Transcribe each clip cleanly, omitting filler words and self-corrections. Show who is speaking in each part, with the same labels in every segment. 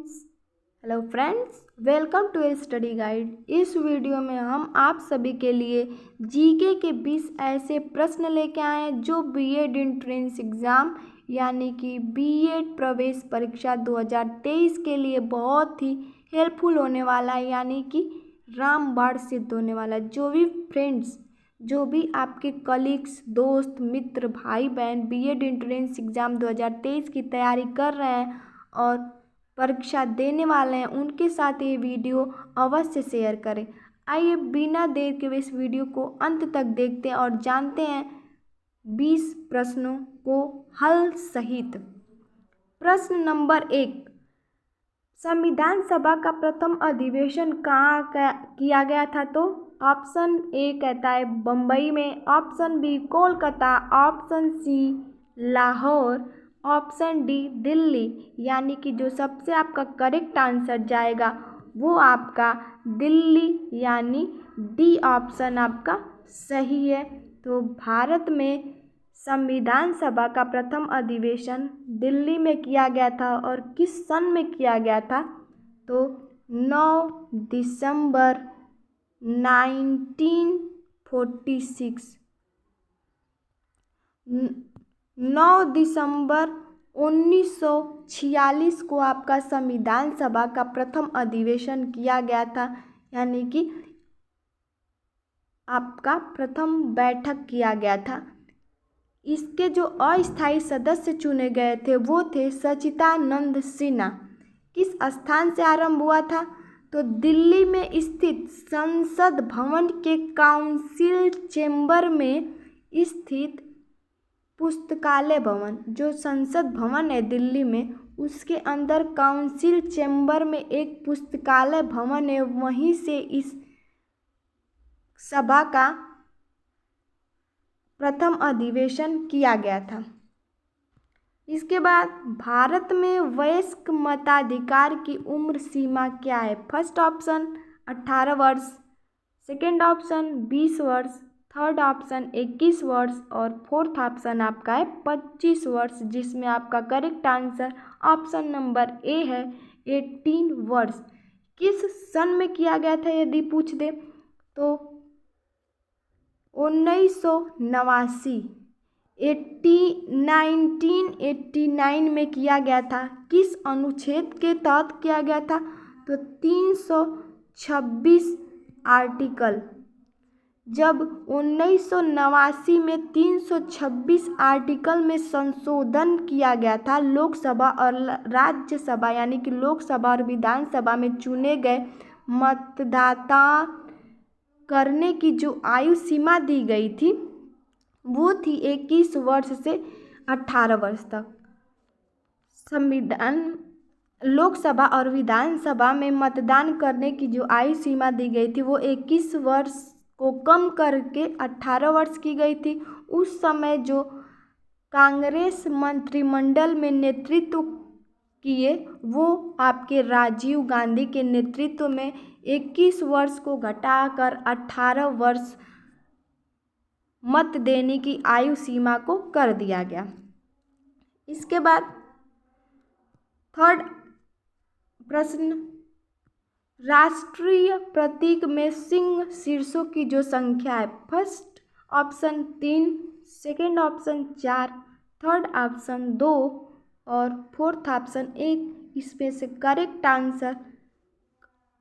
Speaker 1: Hello friends, welcome to a study guide. इस video में हम आप सभी के लिए जीके के 20 ऐसे प्रश्न लेके आए हैं जो बीएड एंट्रेंस एग्ज़ाम यानी कि बीएड प्रवेश परीक्षा 2023 के लिए बहुत ही हेल्पफुल होने वाला है, यानी कि रामबाण सिद्ध होने वाला है। जो भी आपके कलीग्स, दोस्त, मित्र, भाई बहन बीएड एंट्रेंस एग्ज़ाम 2023 की तैयारी कर रहे हैं और परीक्षा देने वाले हैं, उनके साथ ये वीडियो अवश्य शेयर करें। आइए बिना देर के इस वीडियो को अंत तक देखते हैं और जानते हैं 20 प्रश्नों को हल सहित। प्रश्न नंबर 1, संविधान सभा का प्रथम अधिवेशन कहाँ किया गया था? तो ऑप्शन ए कहता है बम्बई में, option B Kolkata, option C Lahore, option D Delhi. यानी कि जो सबसे आपका करेक्ट आंसर जाएगा वो आपका दिल्ली, यानी डी ऑप्शन आपका सही है। तो भारत में संविधान सभा का प्रथम अधिवेशन दिल्ली में किया गया था और किस सन में किया गया था? तो 9 दिसंबर 1946। 9 दिसंबर 1946 को आपका संविधान सभा का प्रथम अधिवेशन किया गया था, यानी कि आपका प्रथम बैठक किया गया था। इसके जो अस्थायी सदस्य चुने गए थे वो थे सच्चिदानंद सिन्हा। किस स्थान से आरंभ हुआ था? तो दिल्ली में स्थित संसद भवन के काउंसिल चेंबर में स्थित पुस्तकालय भवन, जो संसद भवन है दिल्ली में, उसके अंदर काउंसिल चेंबर में एक पुस्तकालय भवन है, वहीं से इस सभा का प्रथम अधिवेशन किया गया था। इसके बाद भारत में वयस्क मताधिकार की उम्र सीमा क्या है? फर्स्ट ऑप्शन 18 वर्ष, सेकेंड ऑप्शन 20 वर्ष, थर्ड ऑप्शन 21 वर्ष और फोर्थ ऑप्शन आपका है 25 वर्ष, जिसमें आपका करेक्ट आंसर ऑप्शन नंबर ए है 18 वर्ष। किस सन में किया गया था यदि पूछ दे तो 1989 में किया गया था। किस अनुच्छेद के तहत किया गया था? तो 326 आर्टिकल। जब 1989 में 326 आर्टिकल में संशोधन किया गया था, लोकसभा और राज्यसभा यानी कि लोकसभा और विधानसभा में चुने गए मतदाता करने की जो आयु सीमा दी गई थी वो थी 21 वर्ष से 18 वर्ष तक। लोकसभा और विधानसभा में मतदान करने की जो आयु सीमा दी गई थी वो 21 वर्ष को कम करके 18 वर्ष की गई थी। उस समय जो कांग्रेस मंत्रिमंडल में नेतृत्व किए वो आपके राजीव गांधी के नेतृत्व में 21 वर्ष को घटाकर 18 वर्ष मत देने की आयु सीमा को कर दिया गया। इसके बाद थर्ड प्रश्न, राष्ट्रीय प्रतीक में सिंह शीर्षों की जो संख्या है? First option 3, second option 4, third option 2 और फोर्थ ऑप्शन 1। इसमें से correct answer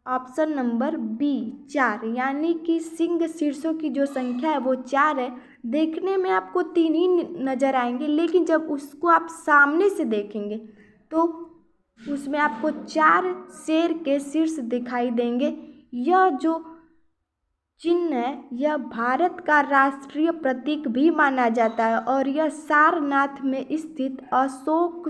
Speaker 1: option number B 4, यानी कि सिंह शीर्षों की जो संख्या है वो 4 है। देखने में आपको 3 ही नजर आएंगे, लेकिन जब उसको आप सामने से देखेंगे तो उसमें आपको 4 शेर के शीर्ष दिखाई देंगे। यह जो चिन्ह है यह भारत का राष्ट्रीय प्रतीक भी माना जाता है और यह सारनाथ में स्थित अशोक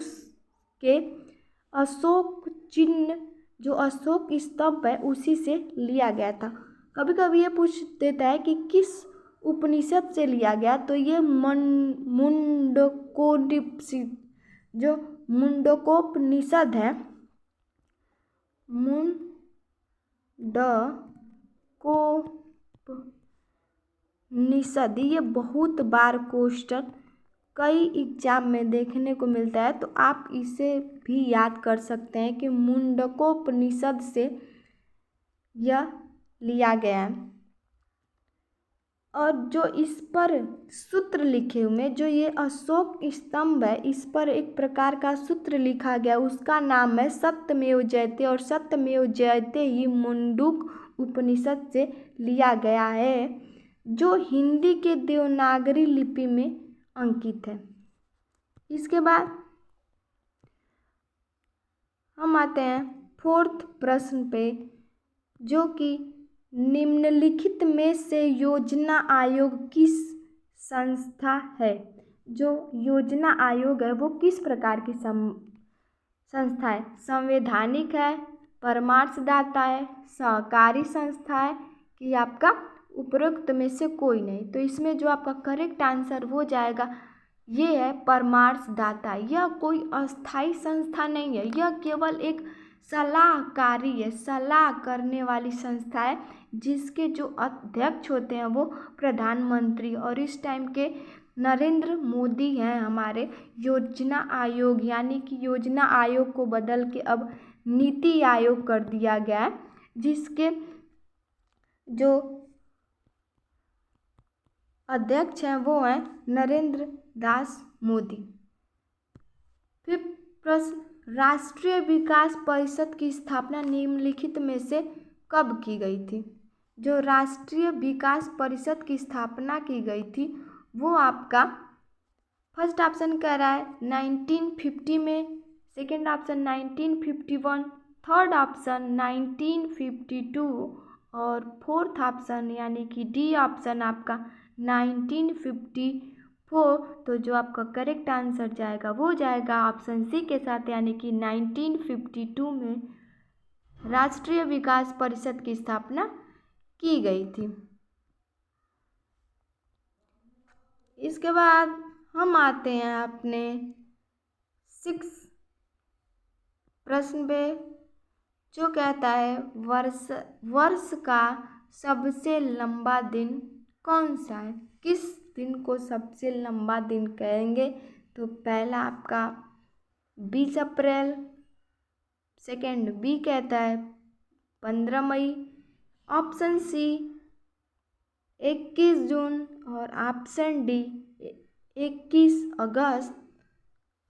Speaker 1: चिन्ह, जो अशोक स्तंभ है, उसी से लिया गया था। कभी कभी ये पूछ देता है कि किस उपनिषद से लिया गया, तो ये मुंडकोपनिषद है। मुंडकोपनिषद, ये बहुत बार क्वेश्चन कई एग्जाम में देखने को मिलता है, तो आप इसे भी याद कर सकते हैं कि मुंडकोपनिषद से यह लिया गया है। और जो इस पर सूत्र लिखे हुए, जो ये अशोक स्तंभ है, इस पर एक प्रकार का सूत्र लिखा गया, उसका नाम है सत्यमेव जयते। और सत्यमेव जयते ही मुंडक उपनिषद से लिया गया है, जो हिंदी के देवनागरी लिपि में अंकित है। इसके बाद हम आते हैं 4th प्रश्न पे, जो कि निम्नलिखित में से योजना आयोग किस संस्था है। जो योजना आयोग है वो किस प्रकार की संस्था है। संवैधानिक है, परामर्शदाता है, सहकारी संस्था है कि आपका उपरोक्त में से कोई नहीं। तो इसमें जो आपका करेक्ट आंसर हो जाएगा ये है परामर्शदाता। यह कोई अस्थाई संस्था नहीं है, यह केवल एक सलाहकारी है, सलाह करने वाली संस्था है, जिसके जो अध्यक्ष होते हैं वो प्रधानमंत्री और इस टाइम के नरेंद्र मोदी हैं हमारे। योजना आयोग यानी कि योजना आयोग को बदल के अब नीति आयोग कर दिया गया है, जिसके जो अध्यक्ष हैं वो हैं नरेंद्र दास मोदी। फिर प्रश्न, राष्ट्रीय विकास परिषद की स्थापना निम्नलिखित में से कब की गई थी। जो राष्ट्रीय विकास परिषद की स्थापना की गई थी वो आपका फर्स्ट ऑप्शन कह रहा है 1950 में, सेकेंड ऑप्शन 1951, थर्ड ऑप्शन 1952 और फोर्थ ऑप्शन यानी कि डी ऑप्शन आपका 1954। तो जो आपका करेक्ट आंसर जाएगा वो जाएगा ऑप्शन सी के साथ, यानी कि 1952 में राष्ट्रीय विकास परिषद की स्थापना की गई थी। इसके बाद हम आते हैं अपने 6 प्रश्न पे, जो कहता है वर्ष का सबसे लंबा दिन कौन सा है। किस दिन को सबसे लंबा दिन कहेंगे। तो पहला आपका 20 अप्रैल, सेकेंड बी कहता है 15 मई, ऑप्शन सी 21 जून और ऑप्शन डी 21 अगस्त।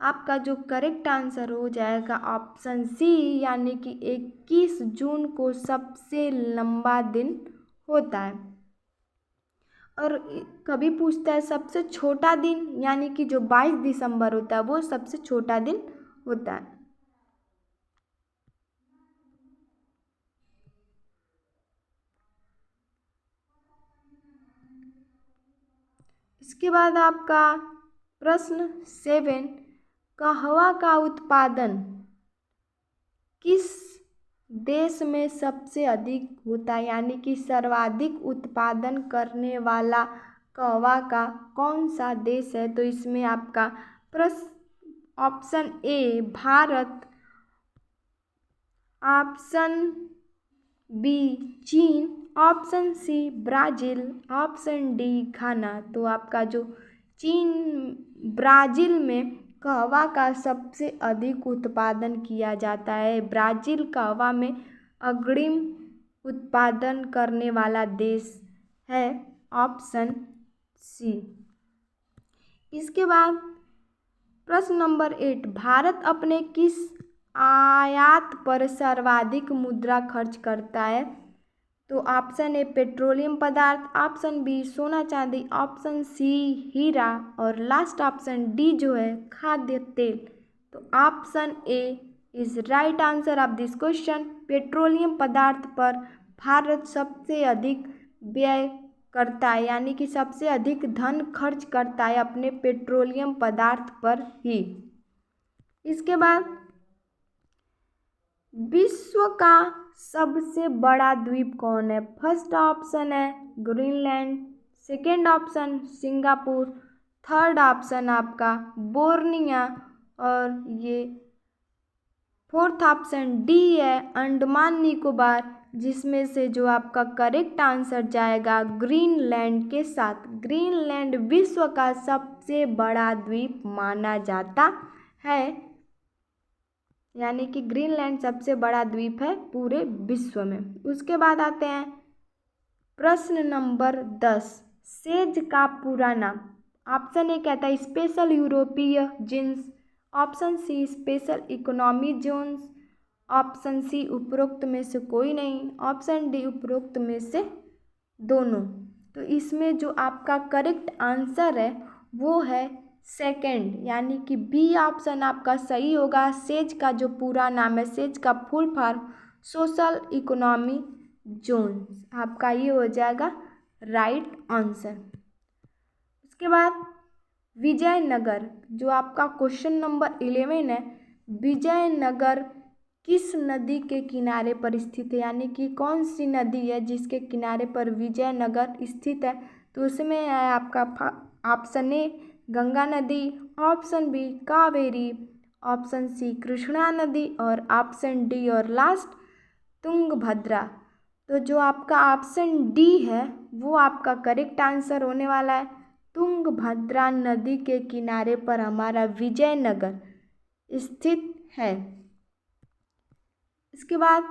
Speaker 1: आपका जो करेक्ट आंसर हो जाएगा ऑप्शन सी, यानी कि 21 जून को सबसे लंबा दिन होता है। और कभी पूछता है सबसे छोटा दिन, यानी कि जो 22 दिसंबर होता है वो सबसे छोटा दिन होता है। इसके बाद आपका प्रश्न 7, कहवा का उत्पादन किस देश में सबसे अधिक होता है, यानी कि सर्वाधिक उत्पादन करने वाला कहवा का कौन सा देश है। तो इसमें आपका प्रश्न option A Bharat, option B चीन, option C Brazil, option D Ghana. तो आपका जो ब्राज़ील में कहवा का सबसे अधिक उत्पादन किया जाता है। ब्राज़ील कहवा में अग्रिम उत्पादन करने वाला देश है, ऑप्शन सी। इसके बाद प्रश्न नंबर 8, भारत अपने किस आयात पर सर्वाधिक मुद्रा खर्च करता है। तो ऑप्शन ए पेट्रोलियम पदार्थ, ऑप्शन बी सोना चांदी, ऑप्शन सी हीरा और लास्ट ऑप्शन डी जो है खाद्य तेल। तो option A is right answer of this question. Petroleum पदार्थ पर भारत सबसे अधिक व्यय करता है, यानी कि सबसे अधिक धन खर्च करता है अपने पेट्रोलियम पदार्थ पर ही। इसके बाद विश्व का सबसे बड़ा द्वीप कौन है। फर्स्ट ऑप्शन है Greenland, second option Singapore, third option आपका बोर्निया और ये फोर्थ ऑप्शन डी है अंडमान निकोबार, जिसमें से जो आपका करेक्ट आंसर जाएगा ग्रीनलैंड के साथ। ग्रीनलैंड विश्व का सबसे बड़ा द्वीप माना जाता है। यानी कि ग्रीनलैंड सबसे बड़ा द्वीप है पूरे विश्व में। उसके बाद आते हैं प्रश्न नंबर 10, सेज का पूरा नाम। ऑप्शन ए कहता है स्पेशल यूरोपीय genes, option C special economy zones, option C उपरोक्त में से कोई नहीं, ऑप्शन डी उपरोक्त में से दोनों। तो इसमें जो आपका करेक्ट आंसर है वो है सेकंड, यानी कि बी ऑप्शन आपका सही होगा। सेज का जो पूरा नाम है, सेज का full form social economy zone, आपका ये हो जाएगा राइट आंसर। उसके बाद विजयनगर, जो आपका क्वेश्चन नंबर 11 है, विजयनगर किस नदी के किनारे पर स्थित है, यानी कि कौन सी नदी है जिसके किनारे पर विजयनगर स्थित है। तो उसमें है आपका ऑप्शन ए गंगा नदी, option B Kaveri, option C Krishna नदी और ऑप्शन डी और लास्ट तुंगभद्रा। तो जो आपका ऑप्शन डी है वो आपका करेक्ट आंसर होने वाला है। तुंगभद्रा नदी के किनारे पर हमारा विजयनगर स्थित है। इसके बाद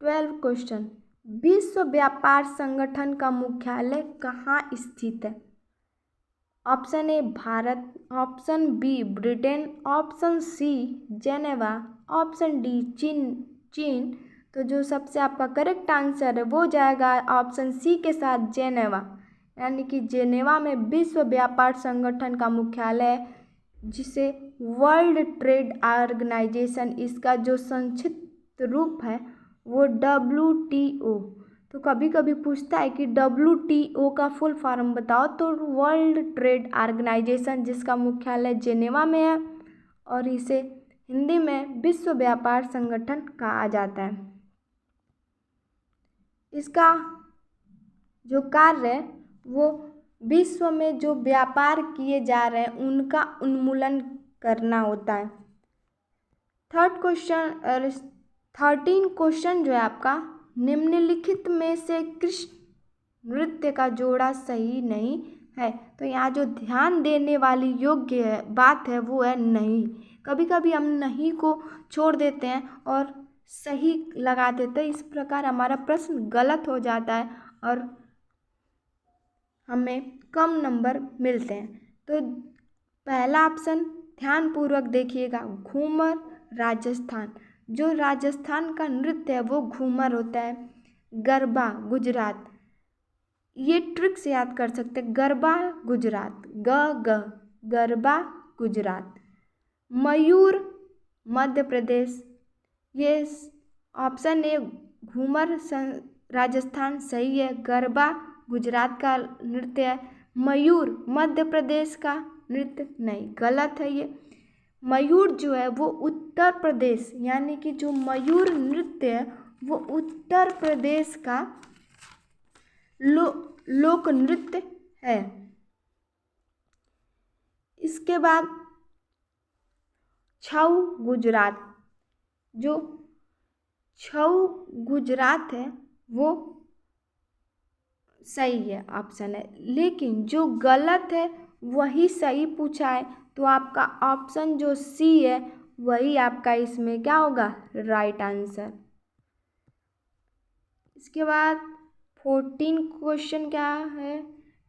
Speaker 1: 12 क्वेश्चन, विश्व व्यापार संगठन का मुख्यालय कहाँ स्थित है। Option A Bharat, option B Britain, option C Geneva, option D चीन। तो जो सबसे आपका करेक्ट आंसर है वो जाएगा ऑप्शन सी के साथ जेनेवा, यानी कि जेनेवा में विश्व व्यापार संगठन का मुख्यालय है, जिसे वर्ल्ड ट्रेड ऑर्गेनाइजेशन, इसका जो संक्षिप्त रूप है वो WTO। तो कभी कभी पूछता है कि WTO का फुल फॉर्म बताओ, तो वर्ल्ड ट्रेड ऑर्गेनाइजेशन, जिसका मुख्यालय जेनेवा में है और इसे हिंदी में विश्व व्यापार संगठन कहा जाता है। इसका जो कार्य है वो विश्व में जो व्यापार किए जा रहे हैं उनका उन्मूलन करना होता है। 13 क्वेश्चन जो है आपका, निम्नलिखित में से किस नृत्य का जोड़ा सही नहीं है। तो यहाँ जो ध्यान देने वाली योग्य है बात है वो है नहीं। कभी कभी हम नहीं को छोड़ देते हैं और सही लगा देते हैं, इस प्रकार हमारा प्रश्न गलत हो जाता है और हमें कम नंबर मिलते हैं। तो पहला ऑप्शन ध्यानपूर्वक देखिएगा, घूमर राजस्थान। जो राजस्थान का नृत्य है वो घूमर होता है। गरबा गुजरात, ये ट्रिक से याद कर सकते हैं, गरबा गुजरात, गरबा गुजरात। मयूर मध्य प्रदेश, ये ऑप्शन ए घूमर राजस्थान सही है, गरबा गुजरात का नृत्य है। मयूर मध्य प्रदेश का नृत्य नहीं, गलत है ये। मयूर जो है वो उत्तर प्रदेश, यानी कि जो मयूर नृत्य है वो उत्तर प्रदेश का लोक नृत्य है। इसके बाद छऊ गुजरात, जो छऊ गुजरात है वो सही है, ऑप्शन है, लेकिन जो गलत है वही सही पूछा है, तो आपका ऑप्शन जो सी है वही आपका इसमें क्या होगा, राइट आंसर। इसके बाद 14 क्वेश्चन क्या है,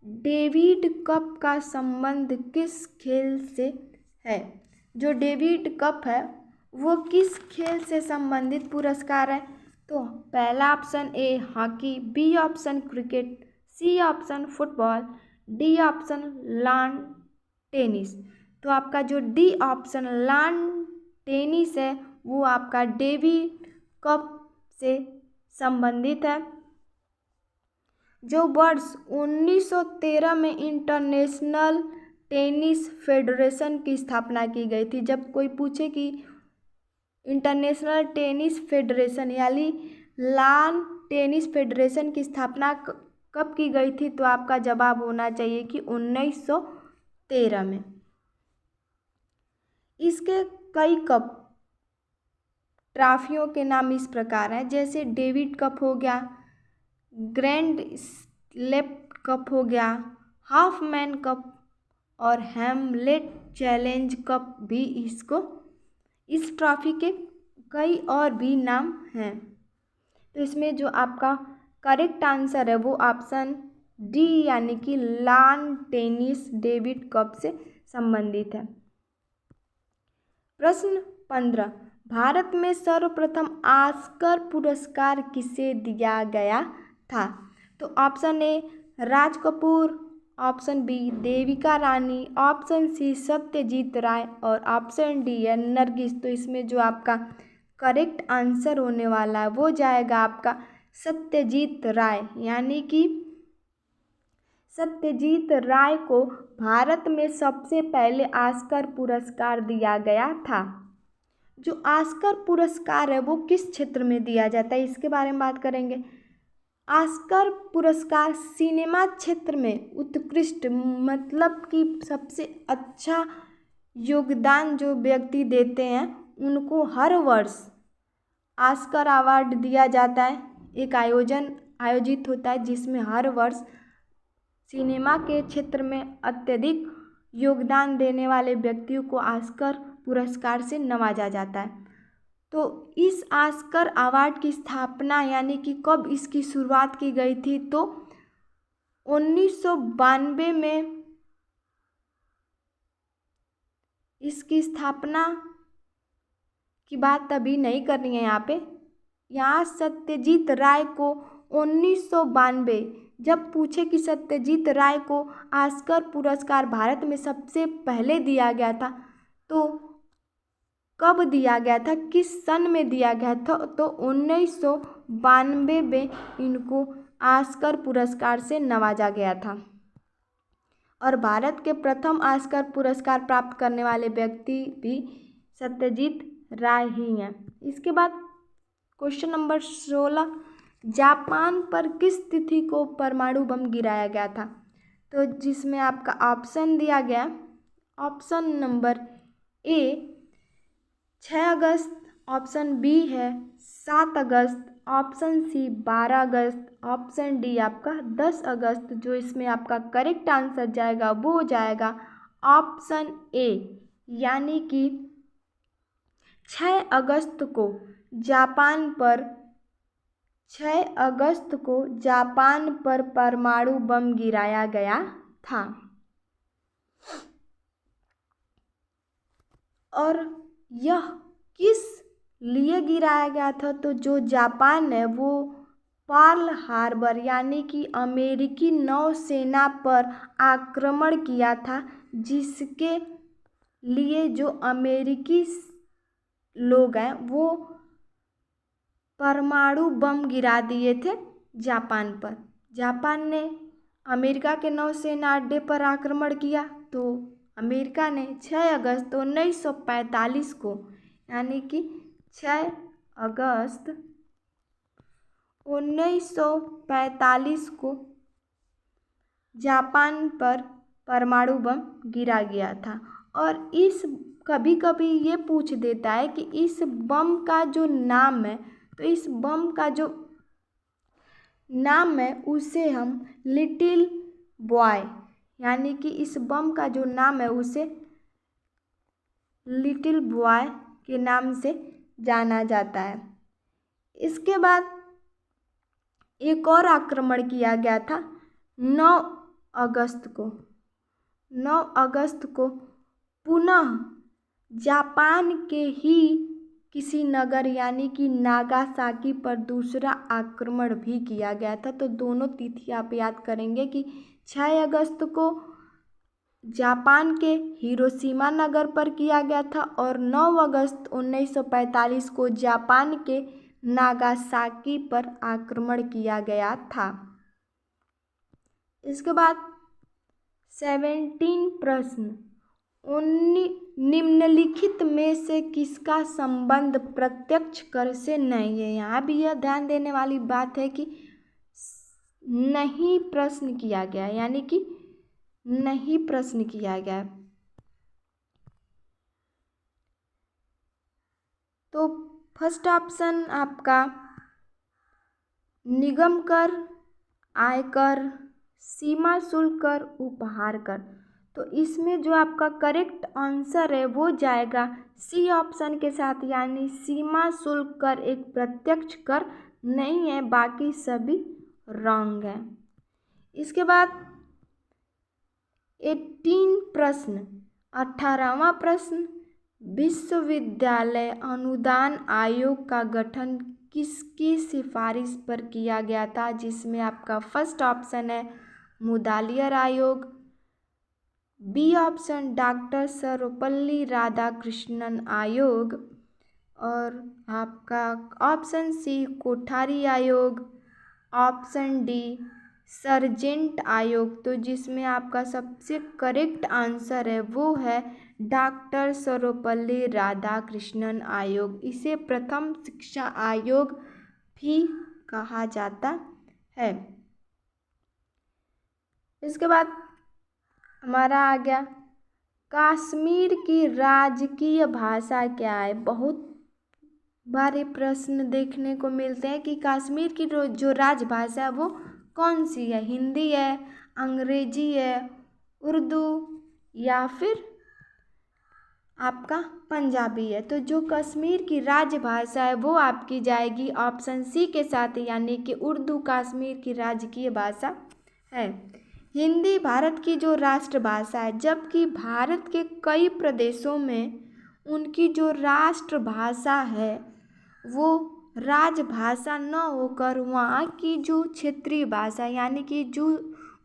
Speaker 1: डेविड कप का संबंध किस खेल से है। जो डेविड कप है वो किस खेल से संबंधित पुरस्कार है। तो पहला option A hockey, B option cricket, C option football, D option lawn tennis. तो आपका जो डी ऑप्शन लॉन टेनिस है वो आपका डेविड कप से संबंधित है। जो वर्ष 1913 में इंटरनेशनल टेनिस फेडरेशन की स्थापना की गई थी। जब कोई पूछे कि इंटरनेशनल टेनिस फेडरेशन यानी लॉन टेनिस फेडरेशन की स्थापना कब की गई थी, तो आपका जवाब होना चाहिए कि 1913 में। इसके कई कप ट्रॉफियों के नाम इस प्रकार हैं, जैसे डेविड कप हो गया, ग्रैंड स्लैम कप हो गया, हाफमैन कप और हैमलेट चैलेंज कप भी इसको इस ट्रॉफी के कई और भी नाम हैं। तो इसमें जो आपका करेक्ट आंसर है वो ऑप्शन डी यानी कि लॉन टेनिस डेविड कप से संबंधित है। प्रश्न 15, भारत में सर्वप्रथम ऑस्कर पुरस्कार किसे दिया गया था? तो option A Raj Kapoor, option B Devika Rani, option C Satyajit Ray और ऑप्शन डी है नरगिस। तो इसमें जो आपका करेक्ट आंसर होने वाला है वो जाएगा आपका सत्यजीत राय, यानी कि सत्यजीत राय को भारत में सबसे पहले ऑस्कर पुरस्कार दिया गया था। जो ऑस्कर पुरस्कार है वो किस क्षेत्र में दिया जाता है इसके बारे में बात करेंगे। ऑस्कर पुरस्कार सिनेमा क्षेत्र में उत्कृष्ट मतलब कि सबसे अच्छा योगदान जो व्यक्ति देते हैं उनको हर वर्ष ऑस्कर अवार्ड दिया जाता है। एक आयोजित होता है जिसमें हर वर्ष सिनेमा के क्षेत्र में अत्यधिक योगदान देने वाले व्यक्तियों को ऑस्कर पुरस्कार से नवाजा जाता है। तो इस ऑस्कर अवार्ड की स्थापना यानी कि कब इसकी शुरुआत की गई थी, तो 1992 में इसकी स्थापना की बात अभी नहीं करनी है यहाँ पे। यहाँ सत्यजीत राय को 1992, जब पूछे कि सत्यजीत राय को ऑस्कर पुरस्कार भारत में सबसे पहले दिया गया था तो कब दिया गया था, किस सन में दिया गया था, तो 1992 में इनको ऑस्कर पुरस्कार से नवाजा गया था। और भारत के प्रथम ऑस्कर पुरस्कार प्राप्त करने वाले व्यक्ति भी सत्यजीत राय ही हैं। इसके बाद क्वेश्चन नंबर 16, जापान पर किस तिथि को परमाणु बम गिराया गया था? तो जिसमें आपका ऑप्शन दिया गया, ऑप्शन नंबर ए 6 अगस्त, ऑप्शन बी है 7 अगस्त, ऑप्शन सी 12 अगस्त, ऑप्शन डी आपका 10 अगस्त। जो इसमें आपका करेक्ट आंसर जाएगा वो जाएगा ऑप्शन ए, यानी कि 6 अगस्त को जापान पर परमाणु बम गिराया गया था। और यह किस लिए गिराया गया था, तो जो जापान है वो पर्ल हार्बर यानी कि अमेरिकी नौसेना पर आक्रमण किया था, जिसके लिए जो अमेरिकी लोग हैं वो परमाणु बम गिरा दिए थे जापान पर। जापान ने अमेरिका के नौसेना अड्डे पर आक्रमण किया तो अमेरिका ने 6 अगस्त 1945 को, यानी कि 6 अगस्त 1945 को जापान पर परमाणु बम गिरा गया था। और इस कभी कभी ये पूछ देता है कि इस बम का जो नाम है, तो इस बम का जो नाम है उसे हम लिटिल बॉय, यानी कि इस बम का जो नाम है उसे लिटिल बॉय के नाम से जाना जाता है। इसके बाद एक और आक्रमण किया गया था 9 अगस्त को पुनः जापान के ही किसी नगर यानी कि नागासाकी पर दूसरा आक्रमण भी किया गया था। तो दोनों तिथि आप याद करेंगे कि 6 अगस्त को जापान के हिरोशिमा नगर पर किया गया था और 9 अगस्त 1945 को जापान के नागासाकी पर आक्रमण किया गया था। इसके बाद 17 प्रश्न, निम्नलिखित में से किसका संबंध प्रत्यक्ष कर से नहीं है? यहाँ भी यह ध्यान देने वाली बात है कि नहीं प्रश्न किया गया, यानी कि नहीं प्रश्न किया गया। तो फर्स्ट ऑप्शन आपका निगम कर, आयकर, सीमा शुल्क कर, उपहार कर। तो इसमें जो आपका करेक्ट आंसर है वो जाएगा सी ऑप्शन के साथ, यानी सीमा शुल्क कर एक प्रत्यक्ष कर नहीं है, बाकी सभी रॉन्ग है। इसके बाद 18 प्रश्न, 18वां प्रश्न, विश्वविद्यालय अनुदान आयोग का गठन किसकी सिफारिश पर किया गया था? जिसमें आपका फर्स्ट ऑप्शन है मुदालियर आयोग, B option doctor Sarvepalli Radhakrishnan आयोग, और आपका ऑप्शन सी कोठारी आयोग, ऑप्शन डी सर्जेंट आयोग। तो जिसमें आपका सबसे करेक्ट आंसर है वो है डॉक्टर सर्वपल्ली राधाकृष्णन आयोग। इसे प्रथम शिक्षा आयोग भी कहा जाता है। इसके बाद हमारा आ गया कश्मीर की राजकीय भाषा क्या है? बहुत बारे प्रश्न देखने को मिलते हैं कि कश्मीर की जो राजभाषा है वो कौन सी है? हिंदी है, अंग्रेजी है, उर्दू या फिर आपका पंजाबी है? तो जो कश्मीर की राजभाषा है वो आपकी जाएगी ऑप्शन सी के साथ, यानी कि उर्दू कश्मीर की राजकीय भाषा है। हिंदी भारत की जो राष्ट्रभाषा है, जबकि भारत के कई प्रदेशों में उनकी जो राष्ट्रभाषा है वो राजभाषा न होकर वहाँ की जो क्षेत्रीय भाषा, यानी कि जो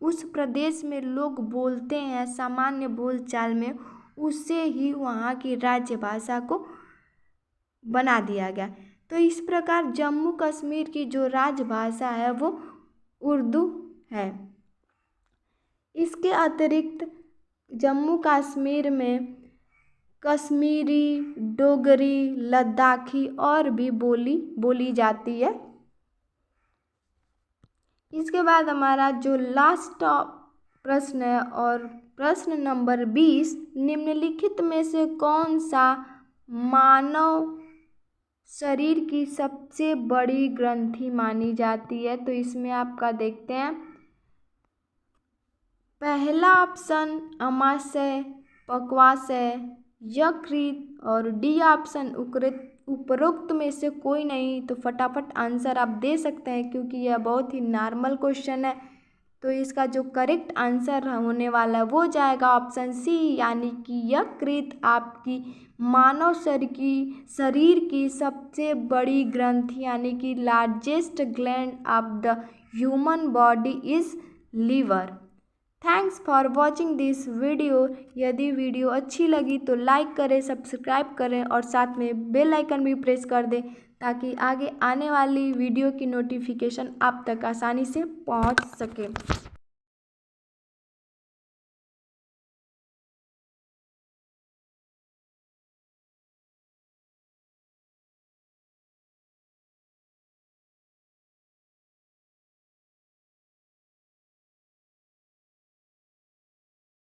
Speaker 1: उस प्रदेश में लोग बोलते हैं सामान्य बोलचाल में, उससे ही वहाँ की राज्य भाषा को बना दिया गया। तो इस प्रकार जम्मू कश्मीर की जो राजभाषा है वो उर्दू है। इसके अतिरिक्त जम्मू कश्मीर में कश्मीरी, डोगरी, लद्दाखी और भी बोली जाती है। इसके बाद हमारा जो लास्ट प्रश्न है और प्रश्न नंबर 20, निम्नलिखित में से कौन सा मानव शरीर की सबसे बड़ी ग्रंथि मानी जाती है? तो इसमें आपका देखते हैं, पहला ऑप्शन अमाशय, पक्वाशय, यकृत, और डी ऑप्शन उपरोक्त में से कोई नहीं। तो फटाफट आंसर आप दे सकते हैं क्योंकि यह बहुत ही नॉर्मल क्वेश्चन है। तो इसका जो करेक्ट आंसर होने वाला है वो जाएगा ऑप्शन सी, यानी कि यकृत आपकी मानव शरीर की सबसे बड़ी ग्रंथि, यानी कि largest gland of the human body is liver. Thanks for watching this video. यदि वीडियो अच्छी लगी तो लाइक करें, सब्सक्राइब करें और साथ में बेल आइकन भी प्रेस कर दें ताकि आगे आने वाली वीडियो की नोटिफिकेशन आप तक आसानी से पहुंच सके।